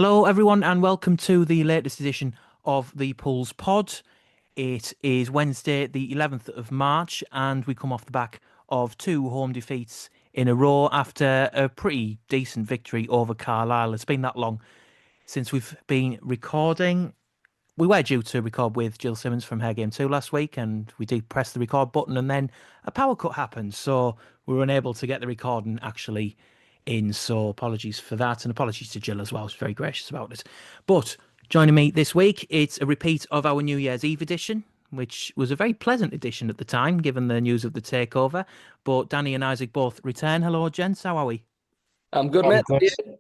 Hello, everyone, and welcome to the latest edition of the Pulls Pod. It is Wednesday, the 11th of March, and we come off the back of two home defeats in a row after a pretty decent victory over Carlisle. It's been that long since we've been recording. We were due to record with Jill Simmons from Hair Game 2 last week, and we did press the record button, and then a power cut happened, so we were unable to get the recording actually in. So apologies for that, and apologies to Jill as well. She's very gracious about it. But joining me this week, it's a repeat of our New Year's Eve edition, which was a very pleasant edition at the time, given the news of the takeover. But Danny and Isaac both return. Hello, gents. How are we? I'm good, I'm mate. good. Yeah.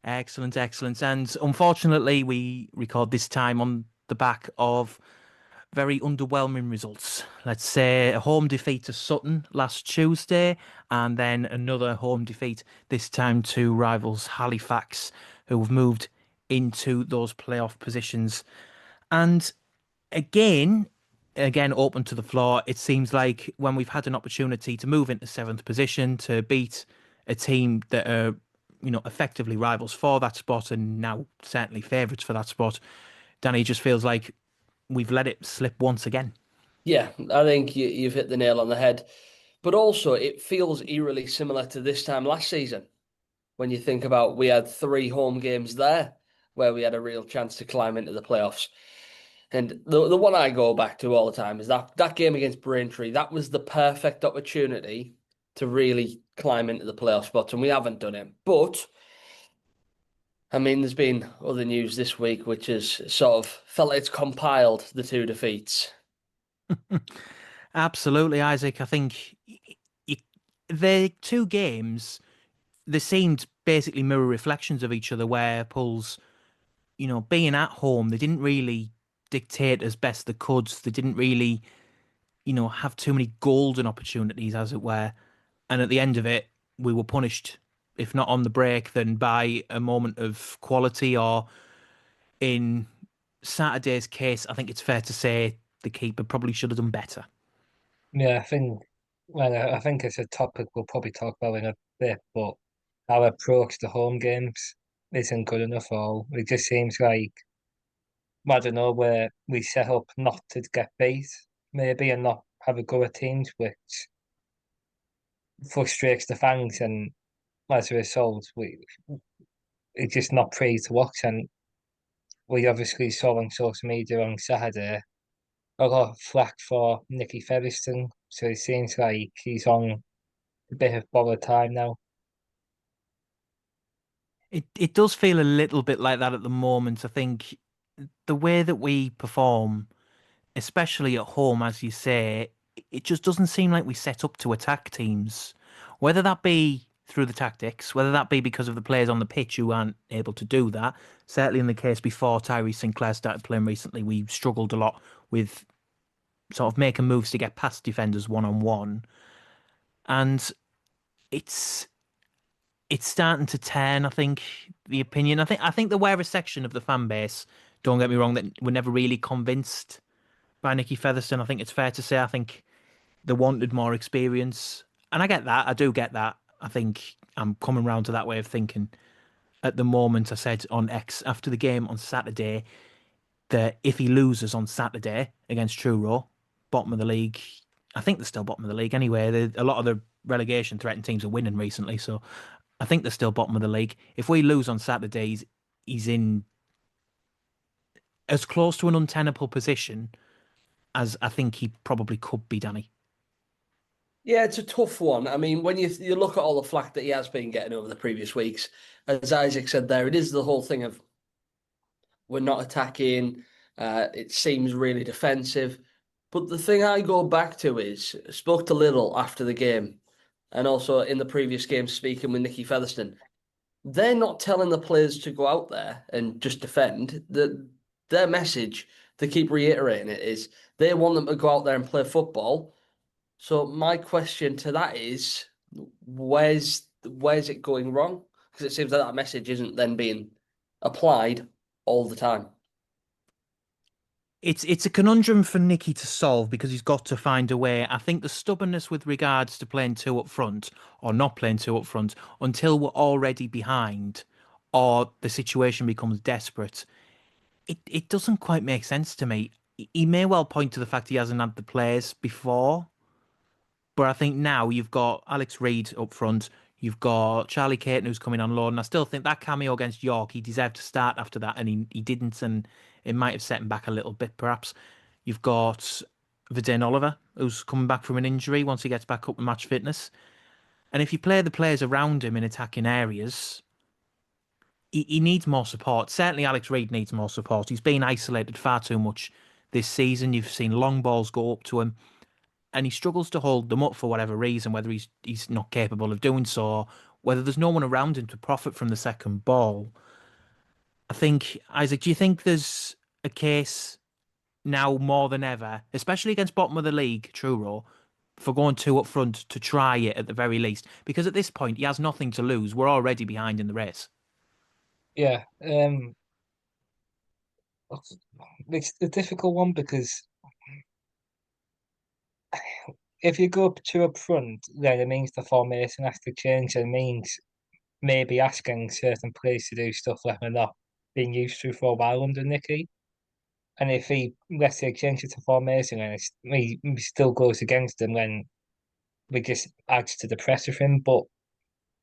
Excellent, excellent. And unfortunately, we record this time on the back of very underwhelming results. Let's say a home defeat to Sutton last Tuesday, and then another home defeat, this time to rivals Halifax, who have moved into those playoff positions. And again, again, open to the floor, it seems like when we've had an opportunity to move into seventh position, to beat a team that are, effectively rivals for that spot and now certainly favourites for that spot, Danny, just feels like we've let it slip once again. Yeah, I think you've hit the nail on the head. But also, it feels eerily similar to this time last season when you think about we had three home games there where we had a real chance to climb into the playoffs. And the one I go back to all the time is that game against Braintree. That was the perfect opportunity to really climb into the playoff spots, and we haven't done it. But I mean, there's been other news this week which has sort of felt like it's compiled the two defeats. Absolutely, Isaac. I think y- the two games, they seemed basically mirror reflections of each other, where Pulls, being at home, they didn't really dictate as best they could. They didn't really, have too many golden opportunities, as it were. And at the end of it, we were punished, if not on the break, then by a moment of quality, or in Saturday's case, I think it's fair to say the keeper probably should have done better. Yeah, I think it's a topic we'll probably talk about in a bit, but our approach to home games isn't good enough at all. It just seems like, I don't know, where we set up not to get beat, maybe, and not have a go at teams, which frustrates the fans, and as a result, it's just not pretty to watch. And we obviously saw on social media on Saturday a lot of flack for Nicky Featherstone, so it seems like he's on a bit of borrowed time now. It does feel a little bit like that at the moment. I think the way that we perform, especially at home, as you say, it just doesn't seem like we set up to attack teams. Whether that be through the tactics, whether that be because of the players on the pitch who aren't able to do that. Certainly in the case before Tyree Sinclair started playing recently, we struggled a lot with sort of making moves to get past defenders one on one. And it's it's starting to turn, I think, the opinion. I think there were a section of the fan base, don't get me wrong, that were never really convinced by Nicky Featherstone. I think it's fair to say I think they wanted more experience. And I get that. I do get that. I think I'm coming round to that way of thinking. At the moment, I said on X after the game on Saturday that if he loses on Saturday against Truro, bottom of the league, I think they're still bottom of the league anyway. A lot of the relegation threatened teams are winning recently, so I think they're still bottom of the league. If we lose on Saturday, he's in as close to an untenable position as I think he probably could be, Danny. Yeah, it's a tough one. I mean, when you look at all the flack that he has been getting over the previous weeks, as Isaac said there, it is the whole thing of we're not attacking. It seems really defensive. But the thing I go back to is I spoke to Little after the game, and also in the previous game speaking with Nicky Featherstone. They're not telling the players to go out there and just defend. Their message, they keep reiterating it, is they want them to go out there and play football. So my question to that is, where's it going wrong? Because it seems like that message isn't then being applied all the time. It's a conundrum for Nicky to solve because he's got to find a way. I think the stubbornness with regards to playing two up front or not playing two up front until we're already behind or the situation becomes desperate. It doesn't quite make sense to me. He may well point to the fact he hasn't had the players before, but I think now you've got Alex Reid up front, you've got Charlie Caton who's coming on loan, and I still think that cameo against York, he deserved to start after that, and he didn't, and it might have set him back a little bit, perhaps. You've got Vidane Oliver, who's coming back from an injury once he gets back up to match fitness. And if you play the players around him in attacking areas, he needs more support. Certainly, Alex Reid needs more support. He's been isolated far too much this season. You've seen long balls go up to him, and he struggles to hold them up for whatever reason, whether he's not capable of doing so, or whether there's no one around him to profit from the second ball. I think, Isaac, do you think there's a case now more than ever, especially against bottom of the league, Truro, for going two up front to try it at the very least? Because at this point, he has nothing to lose. We're already behind in the race. Yeah, it's a difficult one because if you go up two up front, then it means the formation has to change. It means maybe asking certain players to do stuff that they're not being used to for a while under Nicky. And if he, let's say, changes the formation and he still goes against them, then we just adds to the pressure for him. But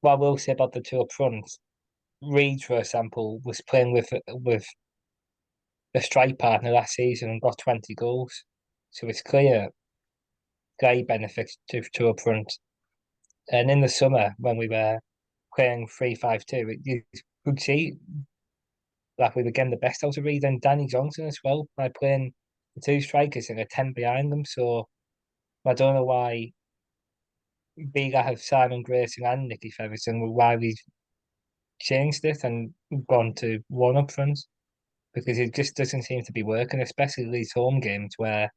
what I will say about the two up front, Reed, for example, was playing with the strike partner last season and got 20 goals. So it's clear Gray benefits to two up front. And in the summer, when we were playing 3-5-2, you could see that we were getting the best out of Reed and Danny Johnson as well by playing the two strikers and a 10 behind them. So I don't know why Bega have Simon Grayson and Nicky Featherstone, why we've changed it and gone to one up front because it just doesn't seem to be working, especially these home games where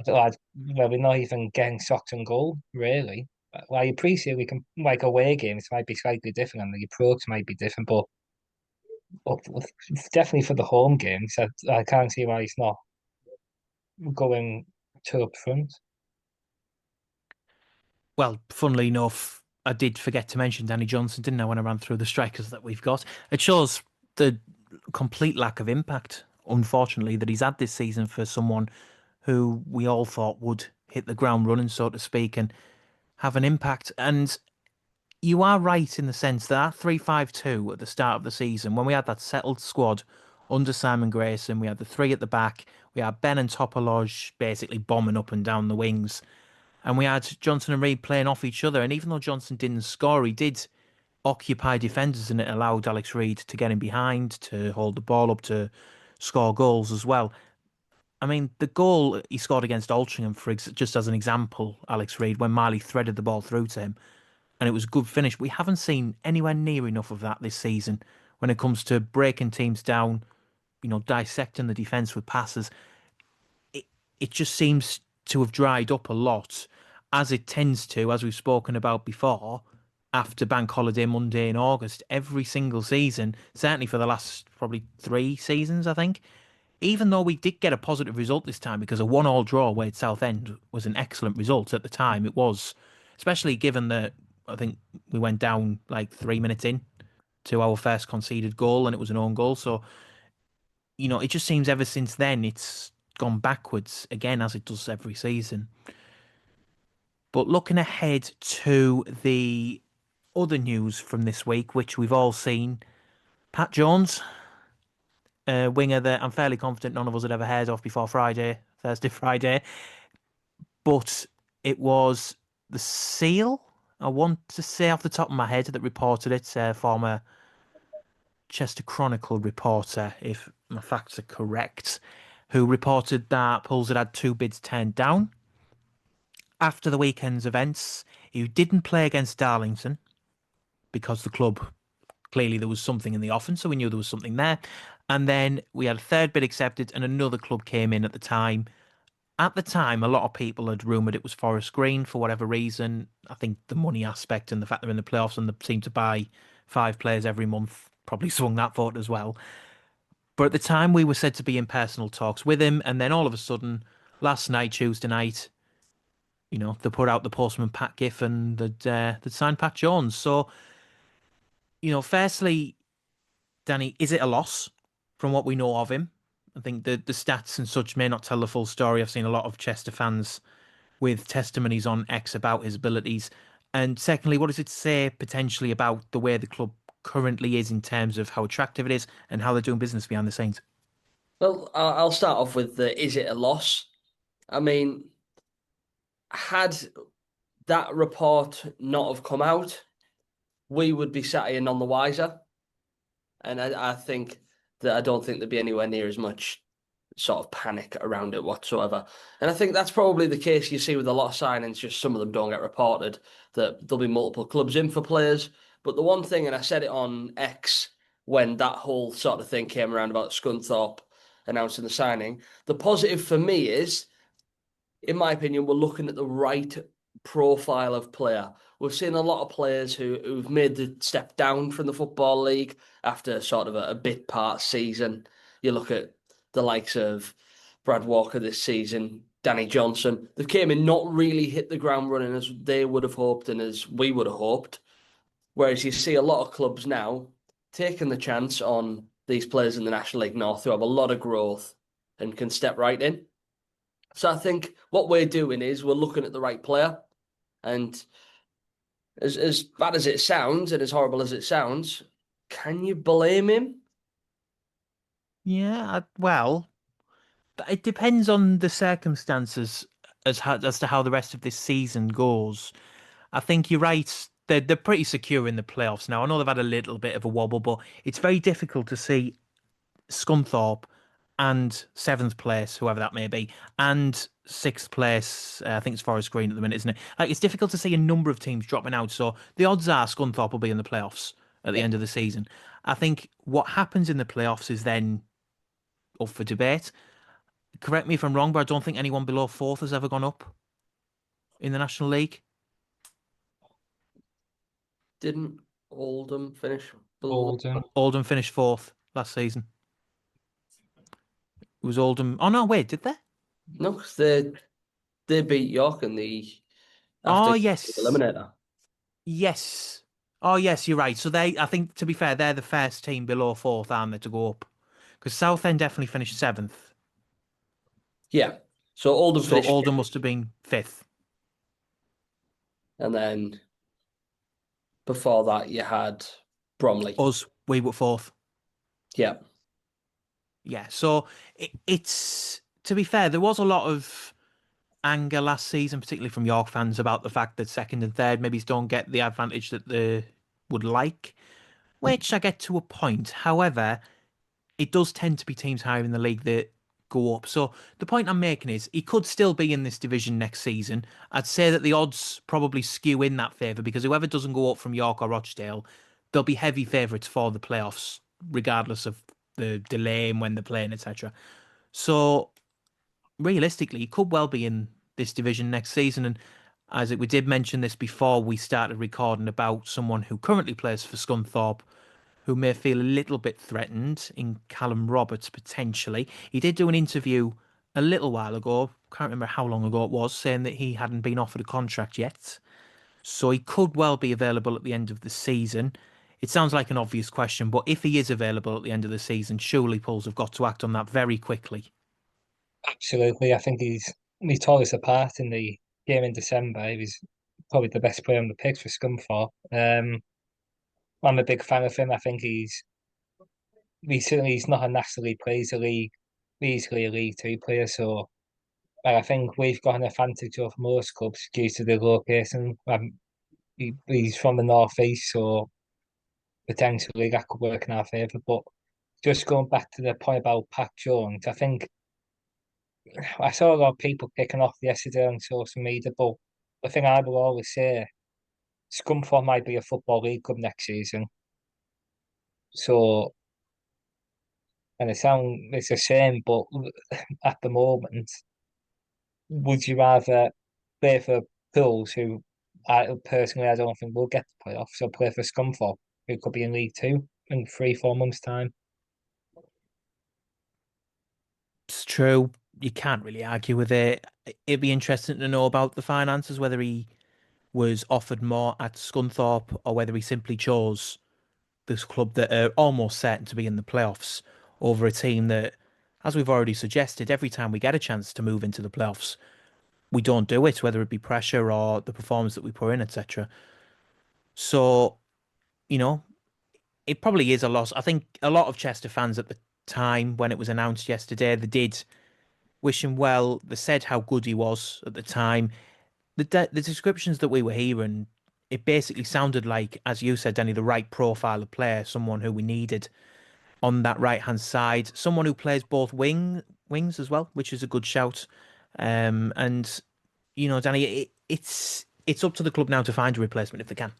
where we're not even getting shots on goal, really. Well, I appreciate we can, like away games might be slightly different and the approach might be different, but definitely for the home games, I can't see why he's not going two up front. Well, funnily enough, I did forget to mention Danny Johnson, didn't I, when I ran through the strikers that we've got? It shows the complete lack of impact, unfortunately, that he's had this season for someone who we all thought would hit the ground running, so to speak, and have an impact. And you are right in the sense that 3-5-2 at the start of the season, when we had that settled squad under Simon Grayson, we had the three at the back, we had Ben and Topoloj basically bombing up and down the wings. And we had Johnson and Reid playing off each other. And even though Johnson didn't score, he did occupy defenders and it allowed Alex Reid to get in behind, to hold the ball up, to score goals as well. I mean, the goal he scored against Altrincham, just as an example, Alex Reid, when Marley threaded the ball through to him, and it was a good finish. We haven't seen anywhere near enough of that this season when it comes to breaking teams down, dissecting the defence with passes. it it just seems to have dried up a lot, as it tends to, as we've spoken about before, after Bank Holiday Monday in August, every single season, certainly for the last probably 3 seasons, I think. Even though we did get a positive result this time because a 1-1 draw away at Southend was an excellent result at the time. It was, especially given that I think we went down like 3 minutes in to our first conceded goal and it was an own goal. So it just seems ever since then it's gone backwards again as it does every season. But looking ahead to the other news from this week, which we've all seen, Pat Jones, a winger that I'm fairly confident none of us had ever heard of before Thursday, Friday, but it was the Seal, I want to say off the top of my head, that reported it, former Chester Chronicle reporter, if my facts are correct, who reported that Pools had 2 bids turned down. After the weekend's events, he didn't play against Darlington because the club, clearly there was something in the offing, so we knew there was something there. And then we had a third bid accepted, and another club came in at the time. At the time, a lot of people had rumoured it was Forest Green for whatever reason. I think the money aspect and the fact they're in the playoffs and they seem to buy 5 players every month probably swung that vote as well. But at the time, we were said to be in personal talks with him, and then all of a sudden, last night, Tuesday night, they put out the postman Pat Giff and they'd signed Pat Jones. So Firstly, Danny, is it a loss from what we know of him? I think the stats and such may not tell the full story. I've seen a lot of Chester fans with testimonies on X about his abilities. And secondly, what does it say potentially about the way the club currently is in terms of how attractive it is and how they're doing business behind the scenes? Well, I'll start off with the is it a loss? I mean, had that report not have come out, we would be sat here none the wiser. And I think that I don't think there'd be anywhere near as much sort of panic around it whatsoever. And I think that's probably the case you see with a lot of signings, just some of them don't get reported, that there'll be multiple clubs in for players. But the one thing, and I said it on X when that whole sort of thing came around about Scunthorpe announcing the signing, the positive for me is in my opinion, we're looking at the right profile of player. We've seen a lot of players who've made the step down from the Football League after sort of a bit part season. You look at the likes of Brad Walker this season, Danny Johnson. They came in not really hit the ground running as they would have hoped and as we would have hoped. Whereas you see a lot of clubs now taking the chance on these players in the National League North who have a lot of growth and can step right in. So I think what we're doing is we're looking at the right player. And as bad as it sounds and as horrible as it sounds, can you blame him? Yeah, well, it depends on the circumstances as to how the rest of this season goes. I think you're right. They're pretty secure in the playoffs now. I know they've had a little bit of a wobble, but it's very difficult to see Scunthorpe and seventh place, whoever that may be, and sixth place. I think it's Forest Green at the minute, isn't it? Like it's difficult to see a number of teams dropping out. So the odds are Scunthorpe will be in the playoffs at the Yeah, end of the season. I think what happens in the playoffs is then up for debate. Correct me if I'm wrong, but I don't think anyone below fourth has ever gone up in the National League. didn't Oldham finish below? Oldham. Oldham finished fourth last season. It was Oldham. Oh no, wait, did they? No, because they beat York in the Oh after yes, eliminator. yes. Oh yes, you're right. So I think, to be fair, they're the first team below fourth, aren't they, to go up? Because Southend definitely finished seventh. Yeah. So Oldham So finished Oldham fifth, must have been fifth. and then before that you had Bromley. Us, we were fourth. Yeah. Yeah. So it's, to be fair, there was a lot of anger last season, particularly from York fans, about the fact that second and third maybe don't get the advantage that they would like, which I get to a point. However, it does tend to be teams higher in the league that go up. So the point I'm making is he could still be in this division next season. I'd say that the odds probably skew in that favour because whoever doesn't go up from York or Rochdale, they'll be heavy favourites for the playoffs, regardless of the delay and when they're playing, etc. So realistically, he could well be in this division next season. And Isaac, we did mention this before we started recording about someone who currently plays for Scunthorpe who may feel a little bit threatened in Callum Roberts potentially. He did do an interview a little while ago, can't remember how long ago it was, saying that he hadn't been offered a contract yet. So he could well be available at the end of the season. It sounds like an obvious question, but if he is available at the end of the season, surely Pools have got to act on that very quickly. Absolutely. I think he tore us apart in the game in December. He was probably the best player on the pitch for Scunthorpe. I'm a big fan of him. I think he's not a National League player, he's easily a League Two player. So I think we've got an advantage over most clubs due to the location. He's from the northeast, so potentially that could work in our favour. But just going back to the point about Pat Jones, I think I saw a lot of people kicking off yesterday on social media, but the thing I will always say, Scunthorpe might be a Football League club next season. So, and it's a shame, but at the moment, would you rather play for Pools, who I don't think will get the playoffs, or play for Scunthorpe, who could be in League Two in 3, 4 months' time? It's true. You can't really argue with it. It'd be interesting to know about the finances, whether he was offered more at Scunthorpe or whether he simply chose this club that are almost certain to be in the playoffs over a team that, as we've already suggested, every time we get a chance to move into the playoffs, we don't do it, whether it be pressure or the performance that we put in, etc. So, you know, it probably is a loss. I think a lot of Chester fans at the time when it was announced yesterday, they did wish him well. They said how good he was at the time. The descriptions that we were hearing, it basically sounded like, as you said, Danny, the right profile of player, someone who we needed on that right hand side, someone who plays both wings as well, which is a good shout. And Danny, it's up to the club now to find a replacement if they can.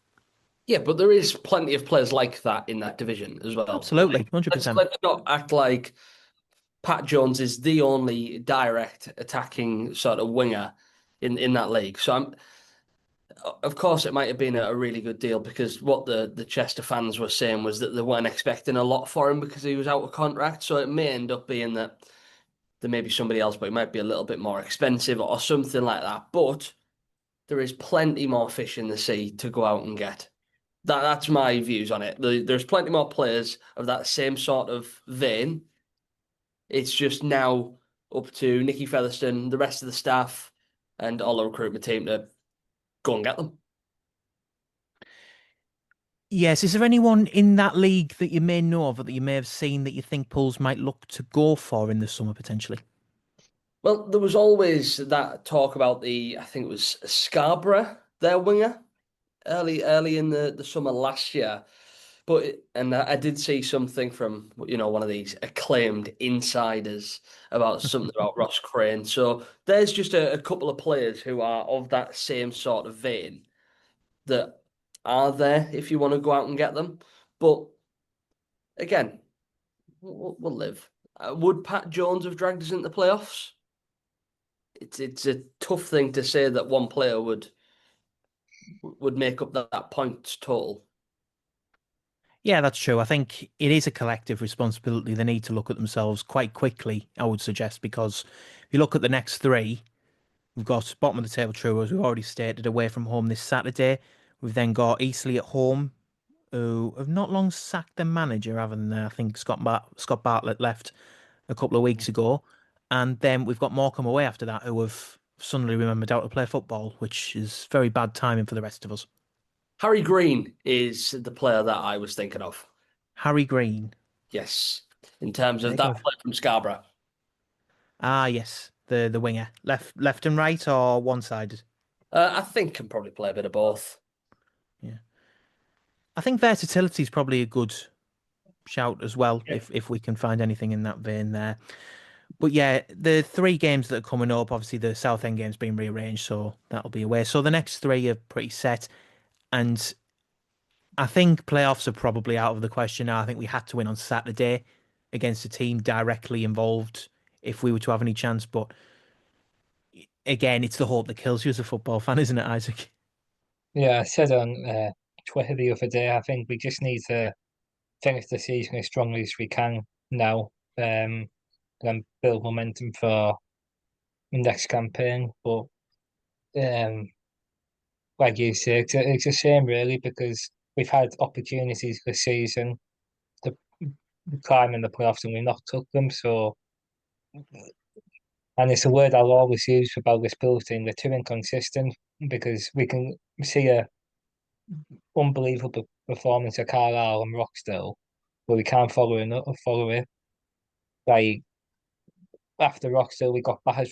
Yeah, but there is plenty of players like that in that division as well. Absolutely, Like, let's 100%. let's not act like Pat Jones is the only direct attacking sort of winger in that league. So of course it might have been a really good deal because what the Chester fans were saying was that they weren't expecting a lot for him because he was out of contract. So it may end up being that there may be somebody else, but it might be a little bit more expensive or something like that. But there is plenty more fish in the sea to go out and get. That's my views on it. There's plenty more players of that same sort of vein. It's just now up to Nicky Featherstone, the rest of the staff, and all the recruitment team to go and get them. Yes, is there anyone in that league that you may know of or that you may have seen that you think Pools might look to go for in the summer potentially? Well, there was always that talk about I think it was Scarborough, their winger, early in the summer last year. And I did see something from one of these acclaimed insiders about something about Ross Crane. So there's just a couple of players who are of that same sort of vein that are there if you want to go out and get them. But again, we'll live. Would Pat Jones have dragged us into the playoffs? It's a tough thing to say that one player would make up that points total. Yeah, that's true. I think it is a collective responsibility. They need to look at themselves quite quickly, I would suggest, because if you look at the next three, we've got bottom of the table True, as we've already stated, away from home this Saturday. We've then got Eastleigh at home, who have not long sacked their manager, having I think Scott Bartlett left a couple of weeks ago. And then we've got Morecambe away after that, who have suddenly remembered how to play football, which is very bad timing for the rest of us. Harry Green is the player that I was thinking of. Harry Green. Yes, in terms of Very that good. player from Scarborough. Ah, yes, the winger, left and right or one sided. I think can probably play a bit of both. Yeah, I think versatility is probably a good shout as well Yeah. if we can find anything in that vein there. But yeah, the three games that are coming up, obviously the Southend game's been rearranged, so that'll be away. So the next three are pretty set, and I think playoffs are probably out of the question now. I think we had to win on Saturday against a team directly involved if we were to have any chance. But again, it's the hope that kills you as a football fan, isn't it, Isaac? Yeah, I said on Twitter the other day, I think we just need to finish the season as strongly as we can now, and build momentum for the next campaign. But um, like you say, it's a shame really because we've had opportunities this season to climb in the playoffs and we've not took them. So, and it's a word I'll always use about this Bills team. They're too inconsistent because we can see a unbelievable performance at Carlisle and Roxdale, but we can't follow it. Like after Roxdale, we got battered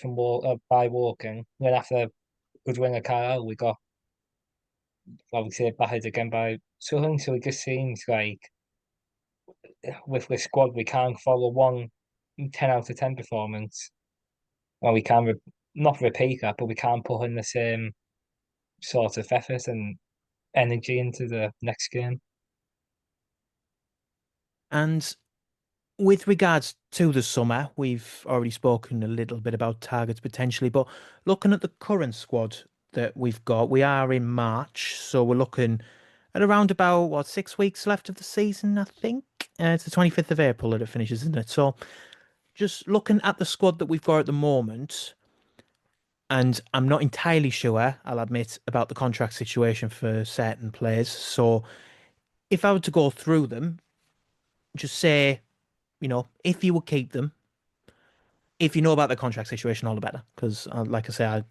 by Walking. Then after a good win at Carlisle, we got obviously battered again by Sutton. So it just seems like with the squad, we can't follow one 10 out of 10 performance, or we can't not repeat that, but we can't put in the same sort of effort and energy into the next game. And with regards to the summer, we've already spoken a little bit about targets potentially, but looking at the current squad that we've got, we are in March, so we're looking at around about what 6 weeks left of the season, I think. It's the 25th of April that it finishes, isn't it? So just looking at the squad that we've got at the moment, and I'm not entirely sure, I'll admit, about the contract situation for certain players. So if I were to go through them, just say, if you would keep them, if you know about the contract situation, all the better. Because, like I say, I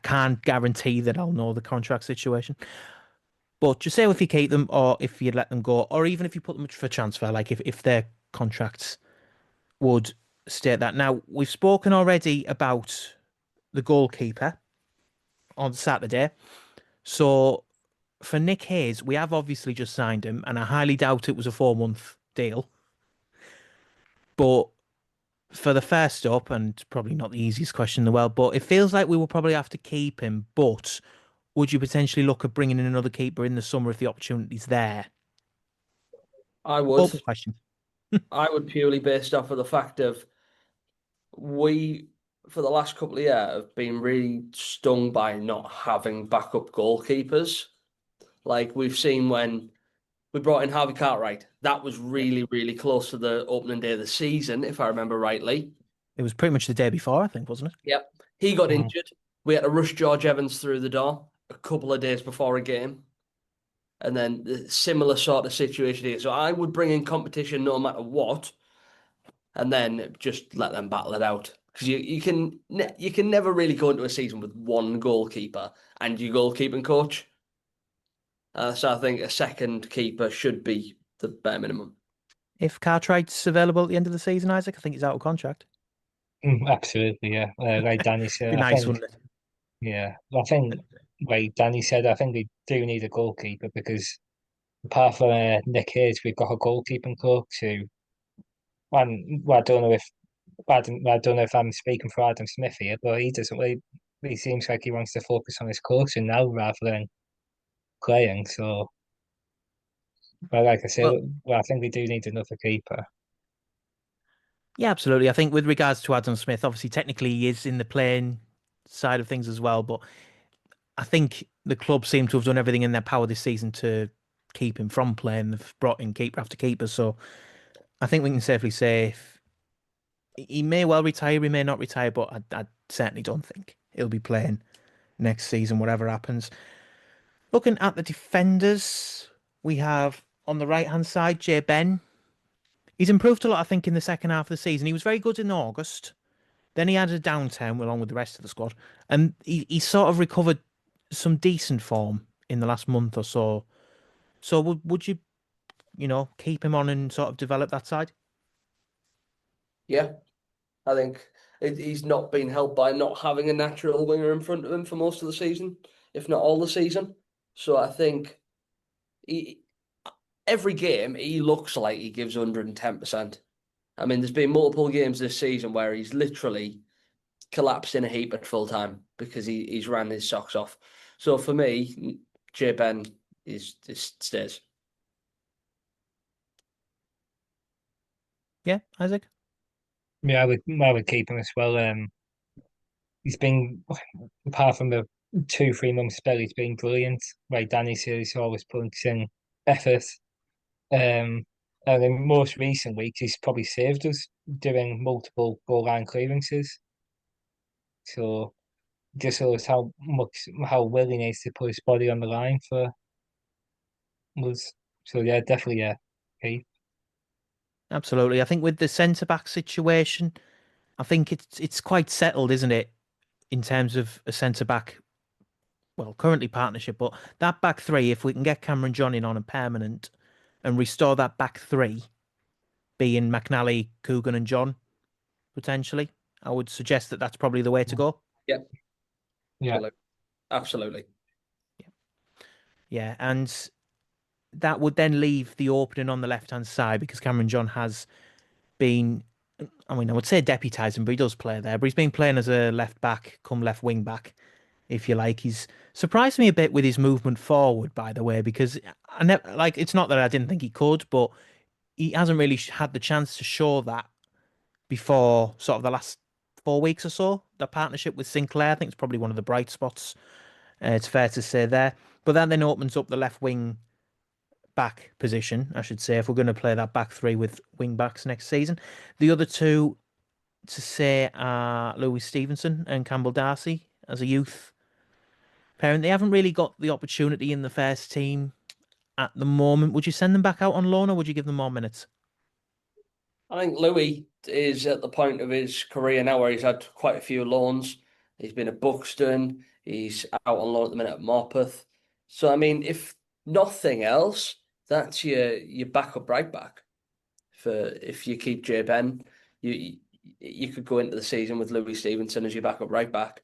can't guarantee that I'll know the contract situation. But just say if you keep them or if you let them go, or even if you put them for transfer, like if their contracts would state that. Now, we've spoken already about the goalkeeper on Saturday. So for Nick Hayes, we have obviously just signed him, and I highly doubt it was a 4-month deal. But for the first up, and probably not the easiest question in the world, but it feels like we will probably have to keep him. But would you potentially look at bringing in another keeper in the summer if the opportunity's there? I would. Open question. I would purely based off of the fact of we, for the last couple of years, have been really stung by not having backup goalkeepers. Like we've seen when we brought in Harvey Cartwright, that was Yep. really, really close to the opening day of the season, if I remember rightly. It was pretty much the day before, I think, wasn't it? Yep. He got Mm. injured. We had to rush George Evans through the door a couple of days before a game. And then the similar sort of situation here. So I would bring in competition no matter what, and then just let them battle it out. Because you can never really go into a season with one goalkeeper and your goalkeeping coach. So I think a second keeper should be the bare minimum. If Cartwright's available at the end of the season, Isaac, I think he's out of contract. Absolutely, yeah. Like Danny said, Be I nice, think, wouldn't it? yeah, I think, like Danny said, I think they do need a goalkeeper because apart from Nick Hayes, we've got a goalkeeping coach who, well, I don't know if I'm speaking for Adam Smith here, but he doesn't really, he seems like he wants to focus on his coaching now rather than playing. So, well, like I said, Well, well, I think we do need another keeper. yeah, absolutely. I think with regards to Adam Smith, obviously technically he is in the playing side of things as well, but I think the club seem to have done everything in their power this season to keep him from playing. They've brought in keeper after keeper, so I think we can safely say he may well retire, he may not retire, but I certainly don't think he'll be playing next season, whatever happens. Looking at the defenders, we have on the right hand side Jay Ben. He's improved a lot, I think, in the second half of the season. He was very good in August. Then he had a downturn along with the rest of the squad, and he sort of recovered some decent form in the last month or so. So would you keep him on and sort of develop that side? Yeah, I think he's not been helped by not having a natural winger in front of him for most of the season, if not all the season. So I think he, every game he looks like he gives 110%. I mean, there's been multiple games this season where he's literally collapsed in a heap at full time because he's ran his socks off. So for me, J Ben is just stays. Yeah, Isaac. Yeah, I would keep him as well. He's been, apart from the 2 3 month spell, he's been brilliant. Like Danny said, he's always puts in effort. Um, and in most recent weeks, he's probably saved us doing multiple goal line clearances. So just shows how willing he is to put his body on the line for us. So yeah, definitely yeah. Okay. Absolutely. I think with the centre back situation, I think it's quite settled, isn't it, in terms of a centre back, well, currently partnership, but that back three, if we can get Cameron John in on a permanent and restore that back three, being McNally, Coogan, and John, potentially, I would suggest that that's probably the way to go. Yeah, Yeah. absolutely. Absolutely. Yeah, and that would then leave the opening on the left hand side because Cameron John has been, I mean, I would say deputising, but he does play there. But he's been playing as a left back, come left wing back, if you like. He's surprised me a bit with his movement forward, by the way, because I never like. It's not that I didn't think he could, but he hasn't really had the chance to show that before sort of the last 4 weeks or so. The partnership with Sinclair, I think, is probably one of the bright spots. It's fair to say there. But that then opens up the left wing back position, I should say, if we're going to play that back three with wing backs next season. The other two to say are Louis Stevenson and Campbell Darcy as a youth parent. They haven't really got the opportunity in the first team at the moment. Would you send them back out on loan or would you give them more minutes? I think Louis is at the point of his career now where he's had quite a few loans. He's been at Buxton. He's out on loan at the minute at Morpeth. So I mean, if nothing else, that's your backup right back for if you keep Jay Ben. You you could go into the season with Louis Stevenson as your backup right back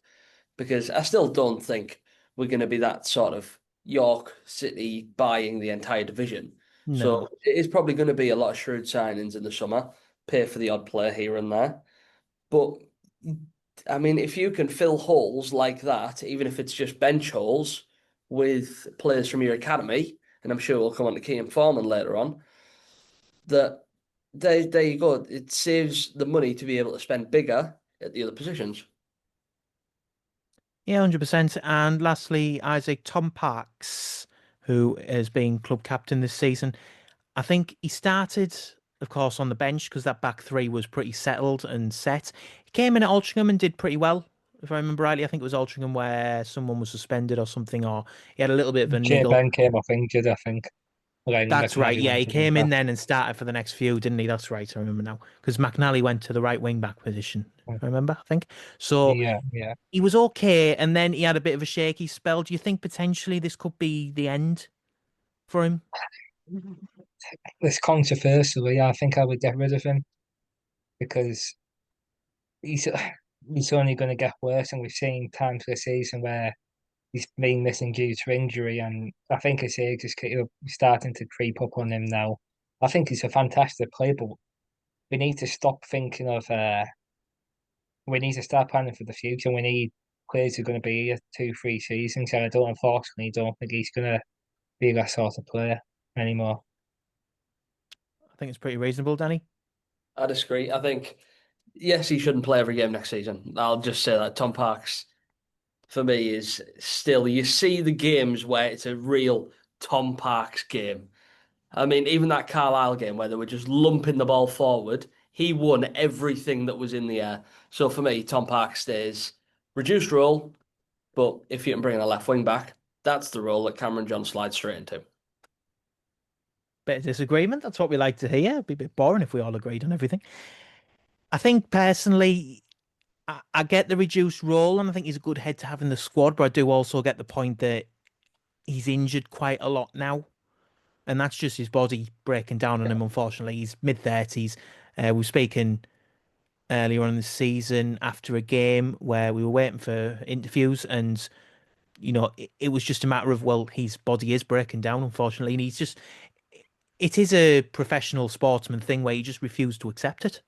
because I still don't think we're going to be that sort of York City buying the entire division. So No. it is probably going to be a lot of shrewd signings in the summer, pay for the odd player here and there. But I mean, if you can fill holes like that, even if it's just bench holes with players from your academy, and I'm sure we'll come on to Keane Foreman later on, that there you go. It saves the money to be able to spend bigger at the other positions. Yeah, 100%. And lastly, Isaac Tom Parks, who has been club captain this season. I think he started, of course, on the bench because that back three was pretty settled and set. He came in at Altrincham and did pretty well. If I remember rightly, I think it was Altrincham where someone was suspended or something, or he had a little bit of a Jay niggle. Ben came off injured, I think. When That's right. McNally Yeah, went he to wing came in back. then and started for the next few, didn't he? That's right. I remember now because McNally went to the right wing back position. I remember, I think. So Yeah, yeah. he was okay, and then he had a bit of a shaky spell. Do you think potentially this could be the end for him? It's controversial. Yeah, I think I would get rid of him because he's he's only going to get worse, and we've seen times this season where he's been missing due to injury, and I think his age is starting to creep up on him now. I think he's a fantastic player, but we need to stop thinking of. We need to start planning for the future. We need players who are going to be here 2, 3 seasons, and I don't unfortunately don't think he's going to be that sort of player anymore. I think it's pretty reasonable, Danny. I disagree. I think yes, he shouldn't play every game next season. I'll just say that Tom Parks for me is still you see the games where it's a real Tom Parks game. I mean, even that Carlisle game where they were just lumping the ball forward, he won everything that was in the air. So for me, Tom Parks stays reduced role, but if you can bring in a left wing back, that's the role that Cameron John slides straight into. Bit of disagreement. That's what we like to hear. It'd be a bit boring if we all agreed on everything. I think personally, I get the reduced role, and I think he's a good head to have in the squad. But I do also get the point that he's injured quite a lot now, and that's just his body breaking down on Yeah. him. Unfortunately, he's mid 30s. We were speaking earlier on in the season after a game where we were waiting for interviews, and it was just a matter of well, his body is breaking down, unfortunately, and he's just it is a professional sportsman thing where you just refuse to accept it.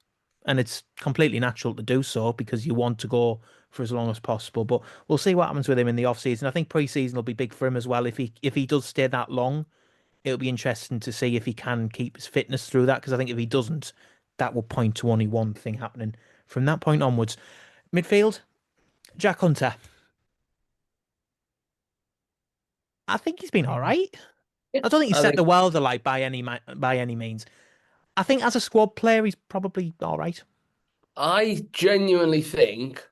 And it's completely natural to do so because you want to go for as long as possible. But we'll see what happens with him in the off season. I think pre-season will be big for him as well. If he does stay that long, it'll be interesting to see if he can keep his fitness through that. Because I think if he doesn't, that will point to only one thing happening from that point onwards. Midfield, Jack Hunter. I think he's been all right. Yeah. I don't think he's I set think the world alight by any means. I think as a squad player, he's probably all right. I genuinely think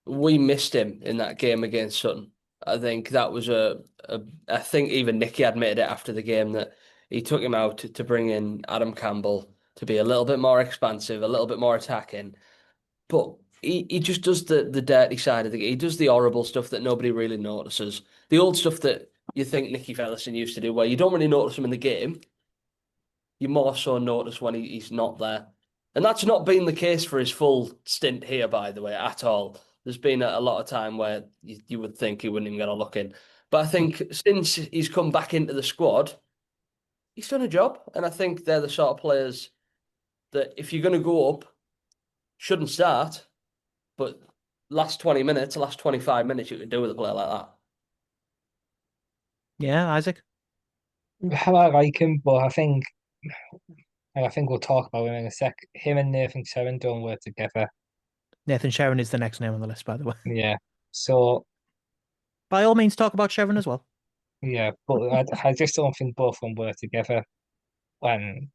we missed him in that game against Sutton. I think that was I think even Nicky admitted it after the game that he took him out to bring in Adam Campbell to be a little bit more expansive, a little bit more attacking. But he just does the dirty side of the game. He does the horrible stuff that nobody really notices. The old stuff that you think Nicky Fellison used to do, where you don't really notice him in the game, you more so notice when he's not there. And that's not been the case for his full stint here, by the way, at all. There's been a lot of time where you would think he wouldn't even get a look in. But I think since he's come back into the squad, he's done a job. And I think they're the sort of players that if you're going to go up, shouldn't start, but last 20 minutes, last 25 minutes, you can do with a player like that. Yeah, Isaac. I like him, but I think we'll talk about him in a sec. Him and Nathan Sherrin don't work together. Nathan Sharon is the next name on the list, by the way. Yeah. So By all means, talk about Sharon as well. yeah, but I just don't think both of them work together. When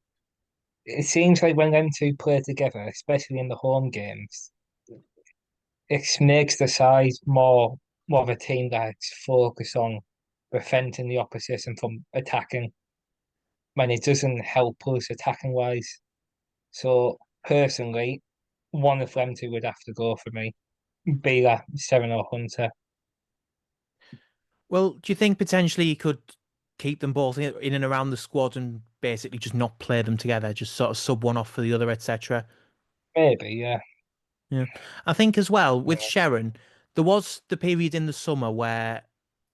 it seems like when them two play together, especially in the home games, it makes the side more of a team that's focused on preventing the opposition from attacking when it doesn't help us attacking wise. So personally, one of them two would have to go for me. Be that Seven or Hunter. Well, do you think potentially you could keep them both in and around the squad and basically just not play them together, just sort of sub one off for the other, etc.? Maybe, yeah. Yeah. I think as well with Yeah. Sharon, there was the period in the summer where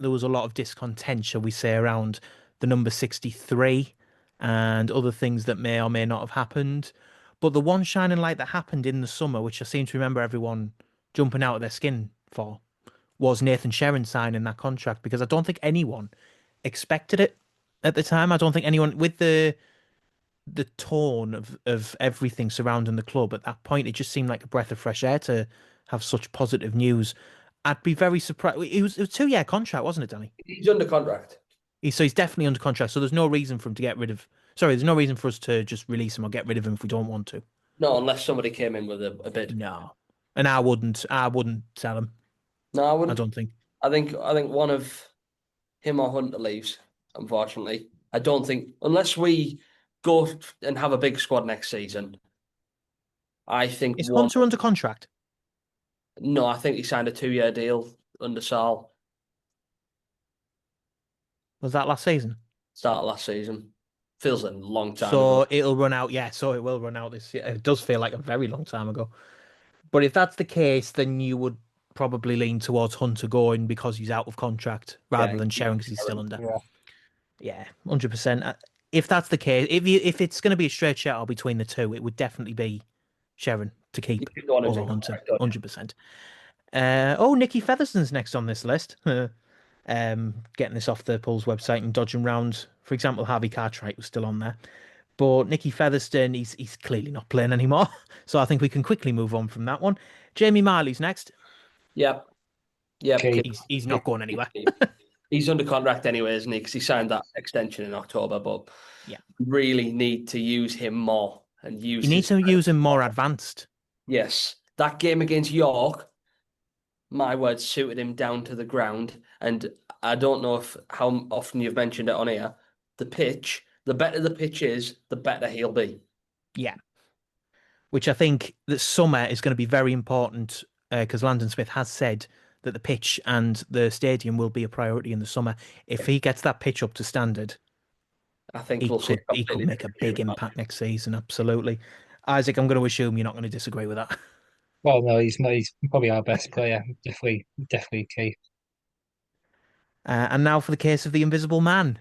there was a lot of discontent, shall we say, around the number 63 and other things that may or may not have happened. But the one shining light that happened in the summer, which I seem to remember everyone jumping out of their skin for, was Nathan Sharon signing that contract because I don't think anyone expected it at the time. I don't think anyone with the tone of everything surrounding the club at that point, it just seemed like a breath of fresh air to have such positive news. I'd be very surprised. It was a 2 year contract, wasn't it, Danny? He's under contract. So he's definitely under contract. So there's no reason for him to get rid of. Sorry, there's no reason for us to just release him or get rid of him if we don't want to. No, unless somebody came in with a bid. No, and I wouldn't. I wouldn't sell him. No, I I wouldn't. don't think. I think one of him or Hunter leaves, unfortunately. I don't think unless we go and have a big squad next season, I think Is one. Hunter under contract? No, I think he signed a 2 year deal under Sal Was that last season? start of last season. Feels a long time So ago. it'll run out. Yeah, so it will run out this year. It does feel like a very long time ago. But if that's the case, then you would probably lean towards Hunter going because he's out of contract Yeah, rather than Sharon because he's still under. Yeah. Yeah, 100%. If that's the case, if it's going to be a straight shot between the two, it would definitely be Sharon to you keep could go on and over do Hunter, contract, don't you? 100%. Oh, Nicky Featherston's next on this list. Getting this off the Pulse website and dodging round. For example, Harvey Cartwright was still on there. But Nicky Featherston, he's clearly not playing anymore. So I think we can quickly move on from that one. Jamie Marley's next. Yep, yep. Keep. He's not going anywhere. He's under contract anyway, isn't he? Because he signed that extension in October, but Yeah. really need to use him more and You use need his. to use him more advanced. Yes, that game against York, my word, suited him down to the ground. And I don't know if how often you've mentioned it on here. The pitch, the better the pitch is, the better he'll be. Yeah. Which I think that summer is going to be very important because Landon Smith has said that the pitch and the stadium will be a priority in the summer. If he gets that pitch up to standard, I think he we'll see could a he could completely make a different big shooting match. impact next season. Absolutely. Isaac, I'm going to assume you're not going to disagree with that. Well, no, he's probably our best player. Definitely Keith. And now for the case of the Invisible Man.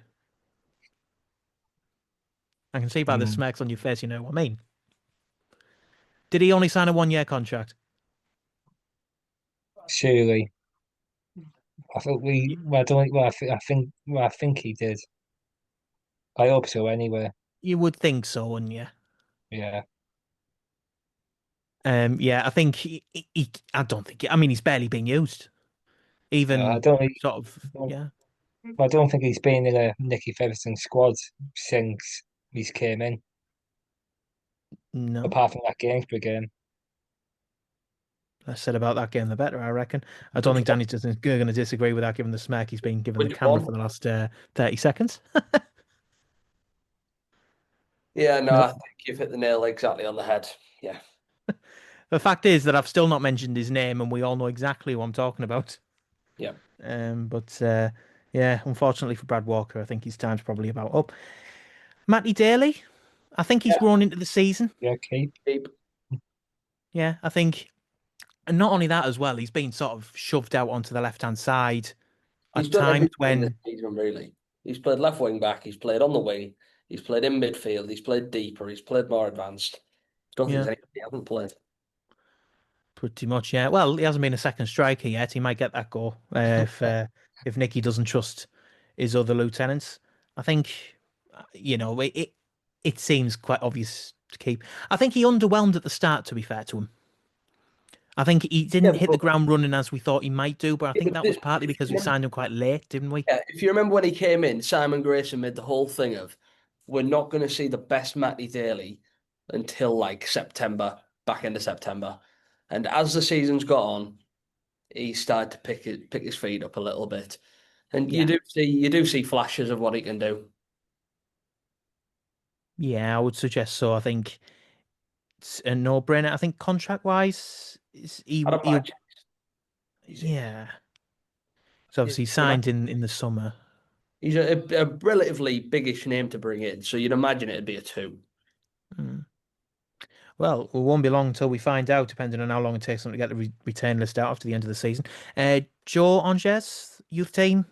I can see by the Mm, smirks on your face, you know what I mean. Did he only sign a 1 year contract? surely. I thought we. Y- Well, I don't. Well, I think he did. I hope so. Anyway. You would think so, wouldn't you? Yeah. Yeah, I think I don't think. I mean, he's barely being used. No, I Even don't. sort of, yeah. I don't think he's been in a Nicky Featherstone squad since he's came in, No, apart from that Gainsborough game. less said about that game, the better, I reckon. I don't Which think one? Danny's going to disagree with that, given the smack he's been given the Which camera one? for the last 30 seconds. Yeah, no, No. I think you've hit the nail exactly on the head. Yeah. The fact is that I've still not mentioned his name, and we all know exactly who I'm talking about. Yeah. But yeah, unfortunately for Brad Walker, I think his time's probably about up. Matty Daly, I think he's Yeah. grown into the season. Yeah, keep. Keep. Yeah, I think, and not only that as well, he's been sort of shoved out onto the left hand side He's at done times everything this when, season, really. He's played left wing back, he's played on the wing, he's played in midfield, he's played deeper, he's played more advanced. Don't think yeah, there's anything he hasn't played. pretty much, yeah. Well, he hasn't been a second striker yet. He might get that goal if Nicky doesn't trust his other lieutenants. I think, it seems quite obvious to keep. I think he underwhelmed at the start, to be fair to him. I think he Yeah, didn't hit the but ground running as we thought he might do, but I think that was partly if because you we remember, signed him quite late, didn't we? yeah, if you remember when he came in, Simon Grayson made the whole thing of we're not going to see the best Matty Daly until like September, back end of September. And as the season's got on, he started to pick his feet up a little bit. And Yeah. you do see flashes of what he can do. Yeah, I would suggest so. I think it's a no-brainer. I think contract-wise, Adam he'll Badge, yeah. He's obviously you'd signed imagine in the summer. he's a relatively biggish name to bring in, so you'd imagine it'd be a two. Hmm. Well, it won't be long until we find out, depending on how long it takes them to get the return list out after the end of the season. Joe Anges, youth team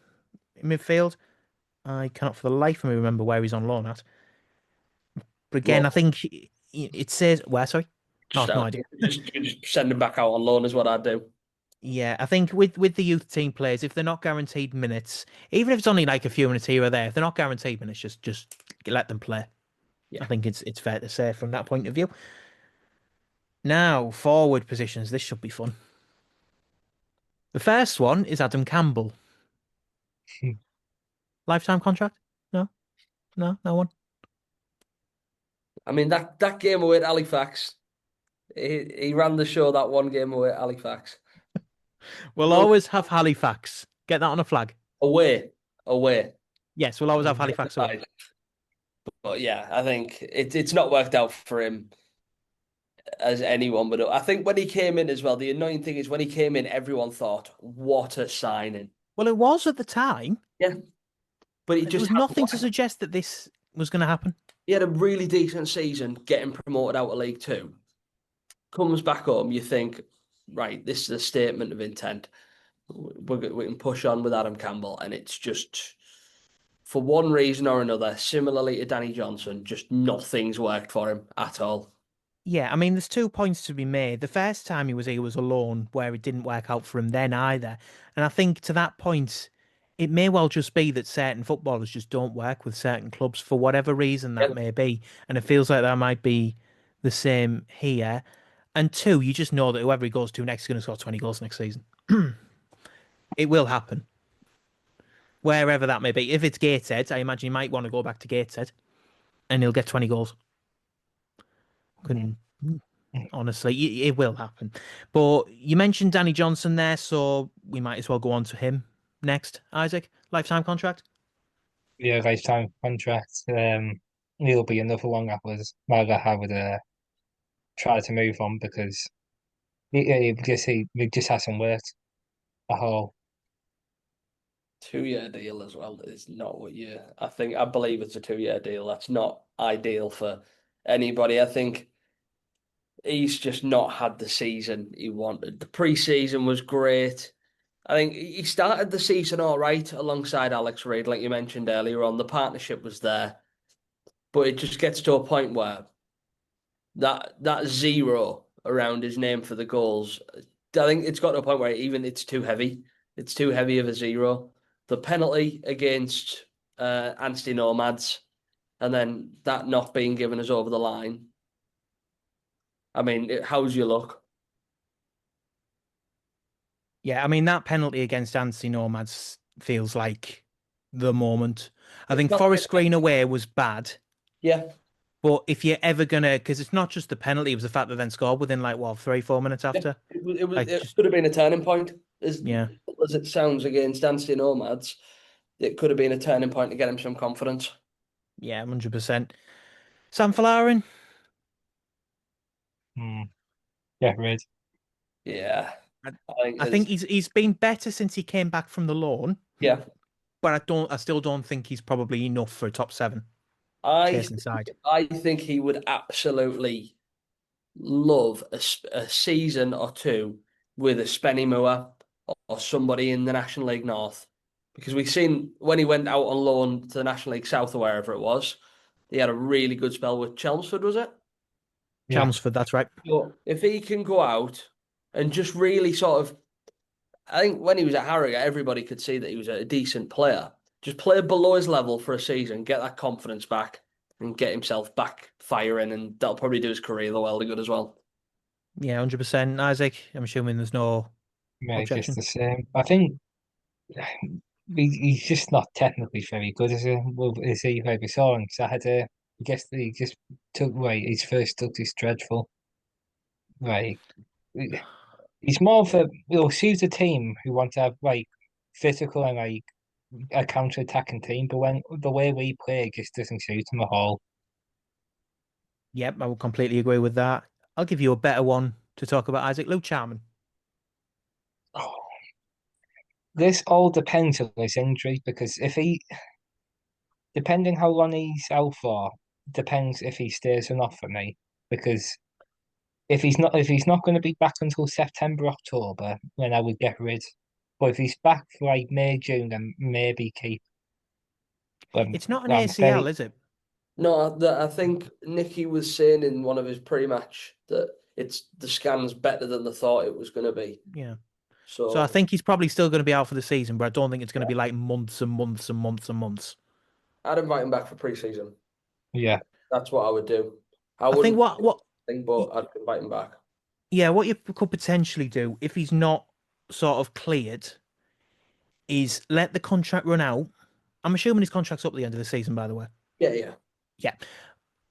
in midfield. I cannot for the life of me remember where he's on loan at. But again, I Look, think it says where. Sorry, I just have no out, idea. just send him back out on loan is what I'd do. Yeah, I think with the youth team players, if they're not guaranteed minutes, even if it's only like a few minutes here or there, if they're not guaranteed minutes, just let them play. I Yeah, think it's fair to say from that point of view. Now, forward positions. This should be fun. The first one is Adam Campbell. Lifetime contract? No, no one. I mean that game away at Halifax, he ran the show that one game away at Halifax. We'll Well, always have Halifax. Get that on a flag. away, away. Yes, we'll always have Halifax away. But yeah, I think it's not worked out for him as anyone would. I think when he came in as well, the annoying thing is when he came in, everyone thought, "What a signing!" Well, it was at the time. Yeah, but he There just was hasn't nothing to worked. suggest that this was going to happen. He had a really decent season, getting promoted out of League Two. Comes back home, you think, right, this is a statement of intent. We can push on with Adam Campbell, and it's just for one reason or another, similarly to Danny Johnson, just nothing's worked for him at all. Yeah, I mean, there's 2 points to be made. The first time he was here was alone, where it didn't work out for him then either. And I think to that point, it may well just be that certain footballers just don't work with certain clubs for whatever reason that Yeah, may be. And it feels like that might be the same here. And two, you just know that whoever he goes to next is going to score 20 goals next season. It will happen, wherever that may be. If it's Gateshead, I imagine he might want to go back to Gateshead and he'll get 20 goals. Can honestly, it will happen. But you mentioned Danny Johnson there, so we might as well go on to him next. Isaac, lifetime contract. Yeah, lifetime contract. He'll be another one I would try to move on because it just hasn't worked at all. 2 year deal as well is not what you. I believe it's a 2 year deal. That's not ideal for anybody. I think he's just not had the season he wanted. The pre-season was great. I think he started the season all right alongside Alex Reid, like you mentioned earlier on. The partnership was there, but it just gets to a point where that zero around his name for the goals, I think it's got to a point where even it's too heavy. It's too heavy of a zero. The penalty against Anstey Nomads, and then that not being given us over the line. I mean, how's your luck? Yeah, I mean that penalty against Anstey Nomads feels like the moment. I It's think not. Forest Green away was bad, Yeah, but if you're ever gonna, because it's not just the penalty, it was the fact that then scored within like what 3 4 minutes yeah. after. Like It just could have been a turning point. yeah, As it sounds against Anstey Nomads, it could have been a turning point to get him some confidence. yeah, 100%. Sam Falarin. Hmm. Get rid. Yeah, I, I think I as think he's been better since he came back from the loan, yeah, but I still don't think he's probably enough for a top seven I chasing side. I think he would absolutely love a season or two with a Spenny Moore or somebody in the National League North. Because we've seen when he went out on loan to the National League South or wherever it was, he had a really good spell with Chelmsford, was it? Yeah, Chelmsford, that's right. But if he can go out and just really sort of, I think when he was at Harrogate, everybody could see that he was a decent player. Just play below his level for a season, get that confidence back, and get himself back firing, and that'll probably do his career the world of good as well. Yeah, 100%. Isaac, I'm assuming there's no yeah, just objection. the same. I think he's just not technically very good, is he? Well, is he? Like we saw him. So I had to. I guess that he just took right. His first touch is dreadful. Like he's more of a. He'll suit a team who want to have like physical and like a counter-attacking team. But when the way we play just doesn't suit him at all. Yep, I would completely agree with that. I'll give you a better one to talk about, Isaac. Luke Charman. This all depends on his injury because depending how long he's out for, depends if he stays or not for me. Because if he's not going to be back until September, October, then I would get rid. But if he's back for like May, June, then maybe keep. It's not an I'm ACL, very is it? No, I think Nicky was saying in one of his pre-match that the scan's better than they thought it was going to be. Yeah. So I So think he's probably still going to be out for the season, but I don't think it's going to be like months and months and months and months. I'd invite him back for pre-season. yeah. That's what I would do. I I think wouldn't what think, but I'd invite him back. yeah, what you could potentially do if he's not sort of cleared is let the contract run out. I'm assuming his contract's up at the end of the season, by the way. Yeah, yeah. Yeah.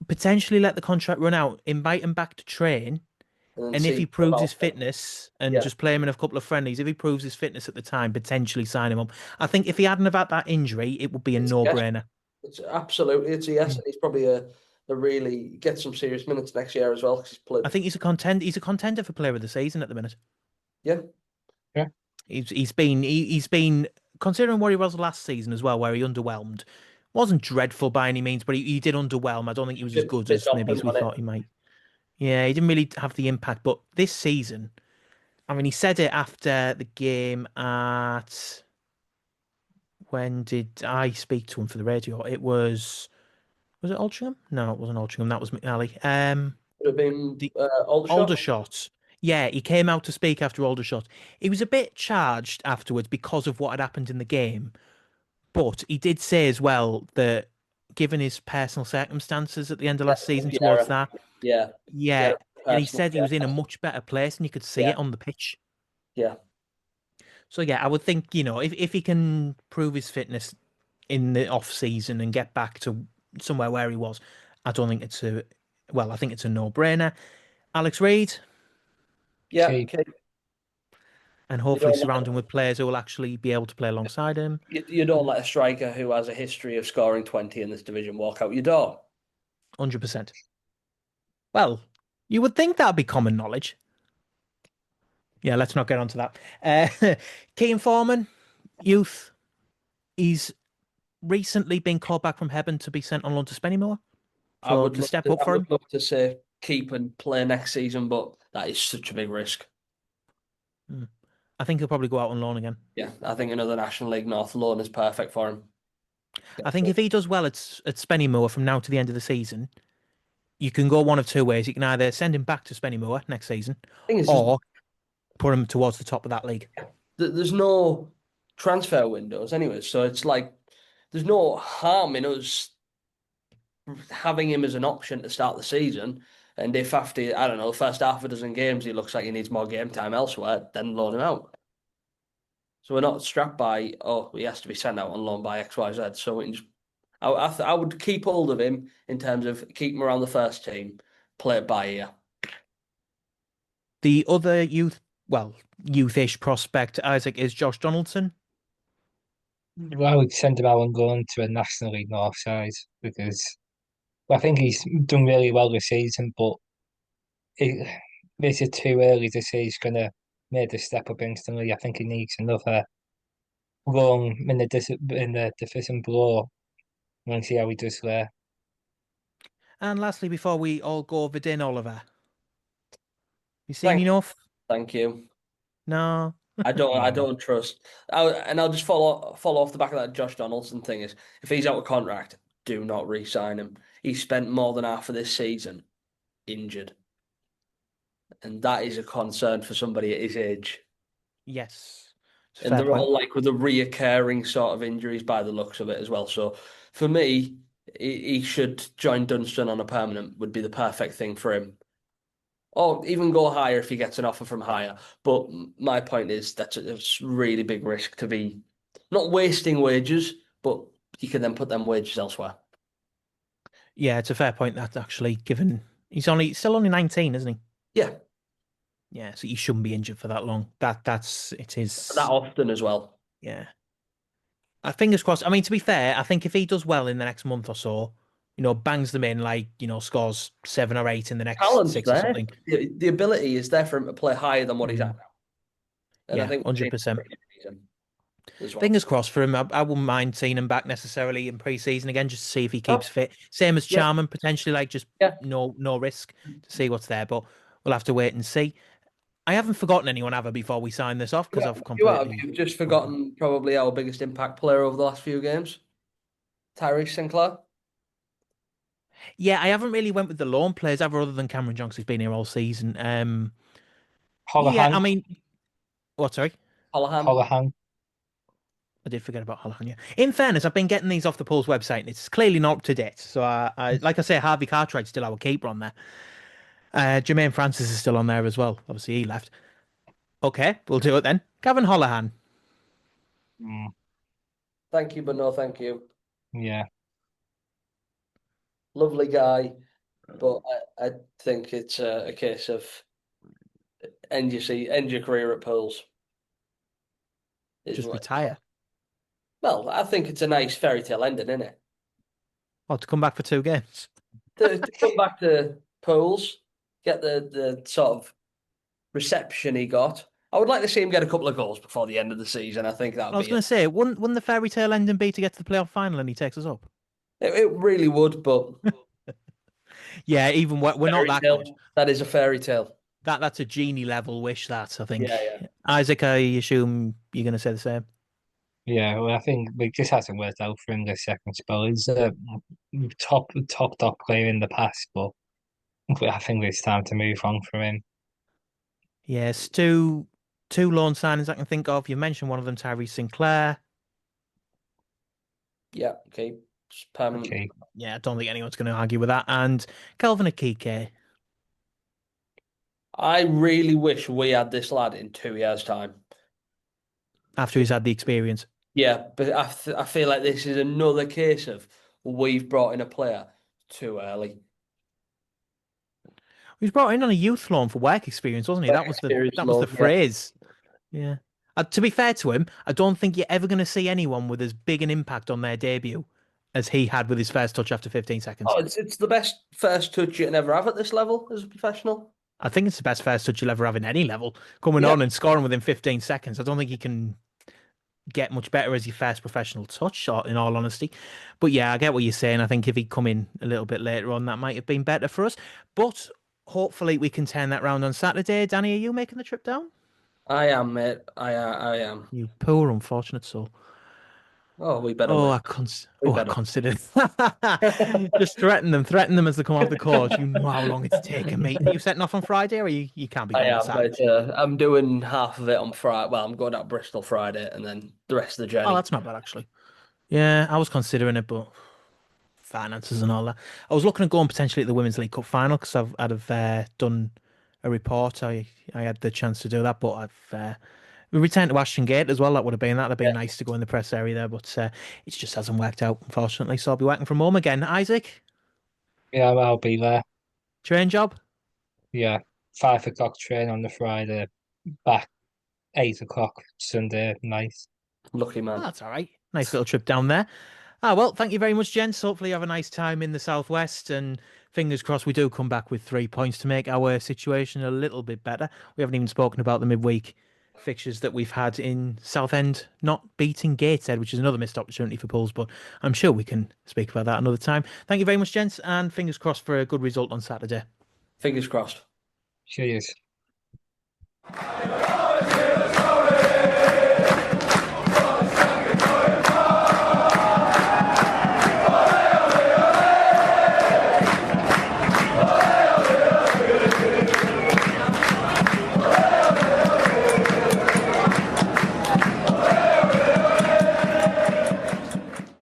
Potentially let the contract run out, invite him back to train, And then and if see he what proves his about it. fitness and Yeah, just play him in a couple of friendlies, if he proves his fitness at the time, potentially sign him up. I think if he hadn't have had that injury, it would be a it's a yes. no-brainer. It's absolutely it's a yes. Mm. And he's probably a really get some serious minutes next year as well because he's played. I think he's a contender for player of the season at the minute. Yeah, Yeah. He's been considering what he was last season as well, where he underwhelmed. Wasn't dreadful by any means, but he did underwhelm. I don't think he was as good bit as maybe dropping as we on it. thought he might. Yeah, he didn't really have the impact. But this season, I mean, he said it after the game at when did I speak to him for the radio? Was it Altrincham? No, it wasn't Altrincham. That was McNally. Would have been The Aldershot. Aldershot. Yeah, he came out to speak after Aldershot. He was a bit charged afterwards because of what had happened in the game, but he did say as well that given his personal circumstances at the end of last season towards Yeah, that, yeah, yeah. yeah, and he Personal, said he was in a much better place and you could see yeah, it on the pitch. yeah, So yeah, I would think, if he can prove his fitness in the off season and get back to somewhere where he was, I don't think I think it's a no-brainer. Alex Reid, yeah. Keep. Okay. and You hopefully don't surround him with players who will actually be able to play alongside him. you don't let a striker who has a history of scoring 20 in this division walk out your door. 100%. Well, you would think that'd be common knowledge. Yeah, let's not get onto that. Keane Foreman, youth. He's recently been called back from Hebburn to be sent on loan to Spennymoor. So to step up I for would him. love to say keep and play next season, but that is such a big risk. Hmm. I think he'll probably go out on loan again. Yeah, I think another National League North loan is perfect for him. I think if he does well at Spennymoor from now to the end of the season, you can go one of two ways. You can either send him back to Spennymoor next season, Thing is, or put him towards the top of that league. there's no transfer windows anyway, so it's like there's no harm in us having him as an option to start the season. And if after, I don't know, the first half of a dozen games he looks like he needs more game time elsewhere, then loan him out. So we're not strapped by, oh, he has to be sent out on loan by XYZ. So we can just, I would keep hold of him in terms of keep him around the first team, play it by ear. The other youthish prospect, Isaac, is Josh Donaldson. I would send him out and go on to a National League North side because I think he's done really well this season, but it, this is too early to say he's gonna make the step up instantly. I think he needs another run in the division below and see how he does there. And lastly, before we all go, Vidin Oliver. You seen Thank, enough? thank you. No. I No, don't trust. And I'll just follow off the back of that Josh Donaldson thing is if he's out of contract, do not re-sign him. He spent more than half of this season injured, and that is a concern for somebody at his age. Yes. It's a And fair they're point. all like with the reoccurring sort of injuries by the looks of it as well. So for me, he should join Dunstan on a permanent would be the perfect thing for him. Or even go higher if he gets an offer from higher. But my point is that's a really big risk to be not wasting wages, but you can then put them wages elsewhere. Yeah, it's a fair point that actually, given still only 19, isn't he? Yeah, Yeah, so he shouldn't be injured for that long. It that is often as well. yeah. Fingers crossed. I mean, to be fair, I think if he does well in the next month or so, bangs them in like, scores 7 or 8 in the next Talent's six or there. something. The ability is there for him to play higher than what he's at Mm, now. And I yeah, think we've seen it 100%. pre-season as well. Fingers crossed for him. I wouldn't mind seeing him back necessarily in pre-season again, just to see if he keeps Oh, fit. Same as yeah, Charman, potentially like just yeah. no risk to see what's there, but we'll have to wait and see. I haven't forgotten anyone ever before we sign this off because I've You have. completely You've just forgotten. forgotten probably our biggest impact player over the last few games, Tyrese Sinclair. Yeah, I haven't really went with the loan players ever other than Cameron Johnson, who's been here all season. Yeah, I Holohan, mean, what, sorry? Callahan. Holohan. I did forget about Holland. In fairness, I've been getting these off the Pulse website, and it's clearly not up to date. So, like I say, Harvey Cartwright's still our keeper on there. Jermaine Francis is still on there as well. Obviously, he left. Okay, we'll do it then. Gavin Holohan. Mm, Thank you, but no thank you. yeah, Lovely guy, but I think it's a case of end your career at Pools. Is Just what. retire. Well, I think it's a nice fairy tale ending, isn't it? Oh, to come back for 2 games. To come back to Pools, get the sort of reception he got. I would like to see him get a couple of goals before the end of the season. I think that I would was be going it. to say, wouldn't the fairy tale ending be to get to the playoff final and he takes us up? It really would, but Yeah, even we're not fairy that good. tale. That is a fairy tale. That's a genie level wish. That I think. Yeah, yeah. Isaac, I assume you're going to say the same. yeah. Well, I think it just hasn't worked out for him this second spell. He's a top player in the past, but I think it's time to move on from him. Yes, two loan signings I can think of. You mentioned one of them, Tyrese Sinclair. Yeah, okay. It's permanent. Okay, Yeah, I don't think anyone's going to argue with that. And Kelvin Akike, I really wish we had this lad in 2 years' time. after he's had the experience. Yeah, but I feel like this is another case of we've brought in a player too early. He was brought in on a youth loan for work experience, wasn't he? Work That experience was the loan, yeah. phrase. Yeah. To be fair to him, I don't think you're ever going to see anyone with as big an impact on their debut as he had with his first touch after 15 seconds. Oh, it's the best first touch you can ever have at this level as a professional. I think it's the best first touch you'll ever have in any level. Coming Yeah, on and scoring within 15 seconds. I don't think he can get much better as your first professional touch, in all honesty. But yeah, I get what you're saying. I think if he'd come in a little bit later on, that might have been better for us. But hopefully we can turn that round on Saturday. Danny, are you making the trip down? I am, mate. I am. You poor unfortunate soul. Oh, we better Oh, win. We I better. considered. Just threaten them as they come off the course. You know how long it's taken me. Are you setting off on Friday, or you can't be I going on am, Saturday? but I'm doing half of it on Friday. Well, I'm going out Bristol Friday, and then the rest of the Oh, journey. that's not bad actually. Yeah, I was considering it, but finances and all that. I was looking at going potentially at the Women's League Cup final because I'd have done a report. I had the chance to do that, but we returned to Ashton Gate as well. That'd have been Yeah, nice to go in the press area there, but it just hasn't worked out unfortunately. So I'll be working from home again. Isaac, yeah, I'll be there. train job. Yeah, 5 o'clock train on the Friday, back 8 o'clock Sunday night. lucky Oh, man. that's all right. Nice little trip down there. Ah, well, thank you very much, gents. Hopefully, you have a nice time in the southwest, and fingers crossed we do come back with 3 points to make our situation a little bit better. We haven't even spoken about the midweek fixtures that we've had in Southend not beating Gateshead, which is another missed opportunity for Pulls, but I'm sure we can speak about that another time. Thank you very much, gents, and fingers crossed for a good result on Saturday. Fingers crossed. Cheers.